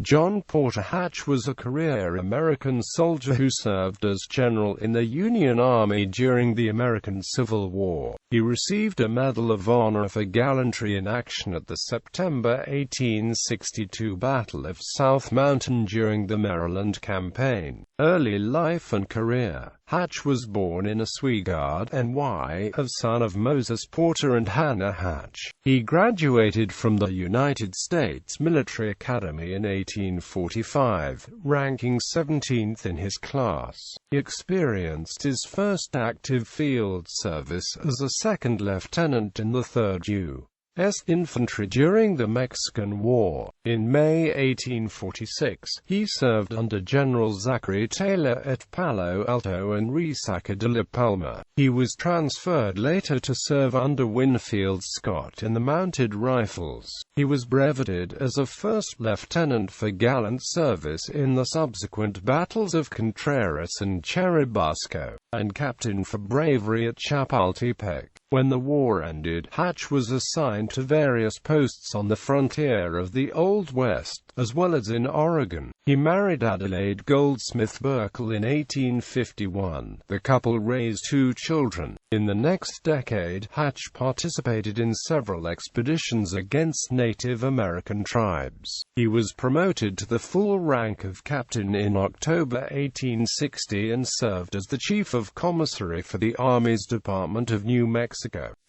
John Porter Hatch was a career American soldier who served as general in the Union Army during the American Civil War. He received a Medal of Honor for gallantry in action at the September 1862 Battle of South Mountain during the Maryland Campaign. Early life and career. Hatch was born in Oswego, NY, son of Moses Porter and Hannah Hatch. He graduated from the United States Military Academy in 1845, ranking 17th in his class. He experienced his first active field service as a second lieutenant in the 3rd U.S. Infantry during the Mexican War. In May 1846, he served under General Zachary Taylor at Palo Alto and Resaca de la Palma. He was transferred later to serve under Winfield Scott in the Mounted Rifles. He was brevetted as a first lieutenant for gallant service in the subsequent battles of Contreras and Churubusco, and captain for bravery at Chapultepec. When the war ended, Hatch was assigned to various posts on the frontier of the Old West, as well as in Oregon. He married Adelaide Goldsmith Burkle in 1851. The couple raised 2 children. In the next decade, Hatch participated in several expeditions against Native American tribes. He was promoted to the full rank of captain in October 1860 and served as the chief of commissary for the Army's Department of New Mexico.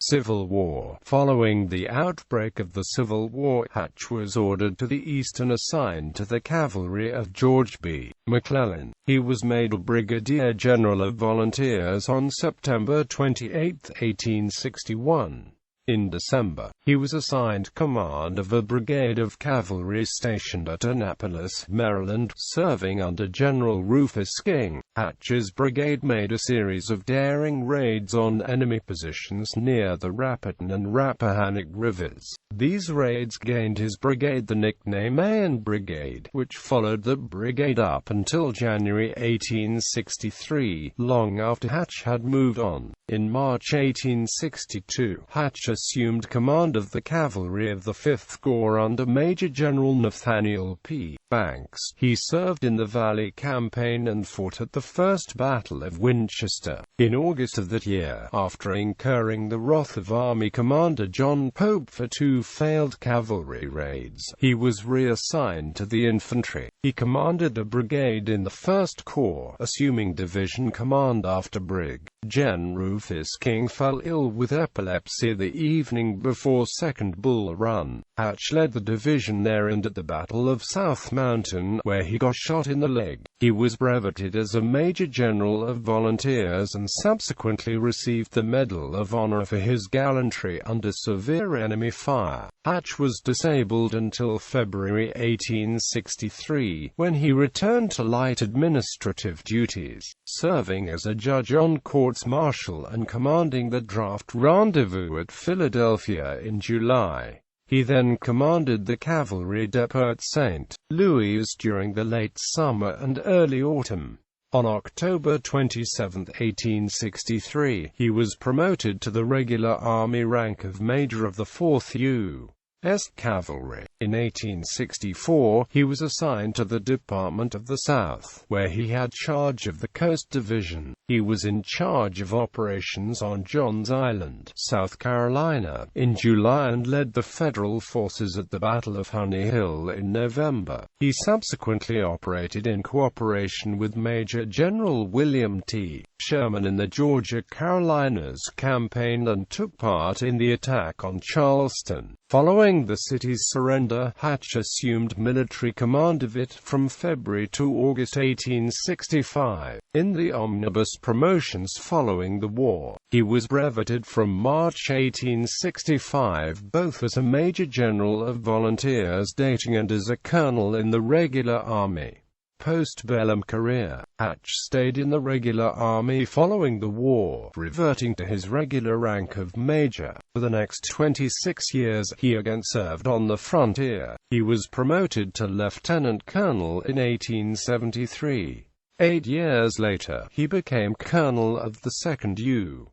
Civil War. Following the outbreak of the Civil War, Hatch was ordered to the east and assigned to the cavalry of George B. McClellan. He was made a brigadier general of volunteers on September 28, 1861. In December, he was assigned command of a brigade of cavalry stationed at Annapolis, Maryland, serving under General Rufus King. Hatch's brigade made a series of daring raids on enemy positions near the Rapidan and Rappahannock rivers. These raids gained his brigade the nickname Mayan Brigade, which followed the brigade up until January 1863, long after Hatch had moved on. In March 1862, Hatch assumed command of the cavalry of the 5th Corps under Major General Nathaniel P. Banks. He served in the Valley Campaign and fought at the First Battle of Winchester. In August of that year, after incurring the wrath of Army Commander John Pope for 2 failed cavalry raids, he was reassigned to the infantry. He commanded a brigade in the 1st Corps, assuming division command after Brig. Gen. Rufus King fell ill with epilepsy the evening before 2nd Bull Run. Hatch led the division there and at the Battle of South Mountain, where he got shot in the leg. He was brevetted as a Major General of Volunteers and subsequently received the Medal of Honor for his gallantry under severe enemy fire. Hatch was disabled until February 1863, when he returned to light administrative duties, serving as a judge on courts-martial and commanding the draft rendezvous at Philadelphia in July. He then commanded the cavalry depot at St. Louis during the late summer and early autumn. On October 27, 1863, he was promoted to the regular Army rank of Major of the 4th U.S. Cavalry. In 1864, he was assigned to the Department of the South, where he had charge of the Coast Division. He was in charge of operations on Johns Island, South Carolina, in July and led the Federal forces at the Battle of Honey Hill in November. He subsequently operated in cooperation with Major General William T. Sherman in the Georgia-Carolinas campaign and took part in the attack on Charleston. Following the city's surrender, Hatch assumed military command of it from February to August 1865. In the omnibus promotions following the war, he was brevetted from March 1865 both as a Major General of Volunteers dating and as a colonel in the regular army. Post-bellum career. Hatch stayed in the regular army following the war, reverting to his regular rank of major. For the next 26 years, he again served on the frontier. He was promoted to lieutenant colonel in 1873. 8 years later, he became colonel of the 2nd U.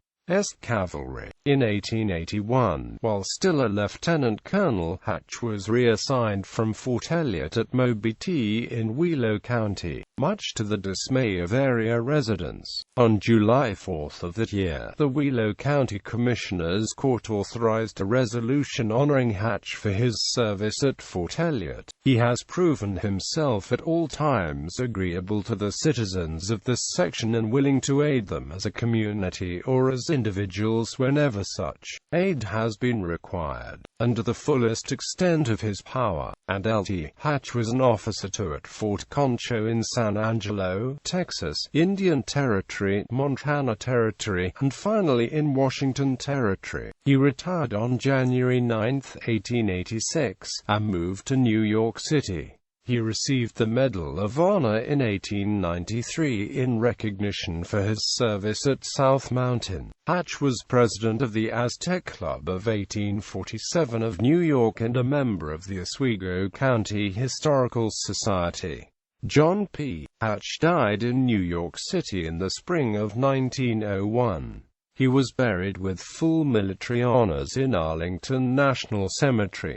Cavalry. In 1881, while still a lieutenant colonel, Hatch was reassigned from Fort Elliott at Moby T in Wheeler County, much to the dismay of area residents. On July 4 of that year, the Wheeler County Commissioners Court authorized a resolution honoring Hatch for his service at Fort Elliott. He has proven himself at all times agreeable to the citizens of this section and willing to aid them as a community or as individuals whenever such aid has been required, under the fullest extent of his power. And Lt. Hatch was an officer too at Fort Concho in San Angelo, Texas, Indian Territory, Montana Territory, and finally in Washington Territory. He retired on January 9, 1886, and moved to New York City. He received the Medal of Honor in 1893 in recognition for his service at South Mountain. Hatch was president of the Aztec Club of 1847 of New York and a member of the Oswego County Historical Society. John P. Hatch died in New York City in the spring of 1901. He was buried with full military honors in Arlington National Cemetery.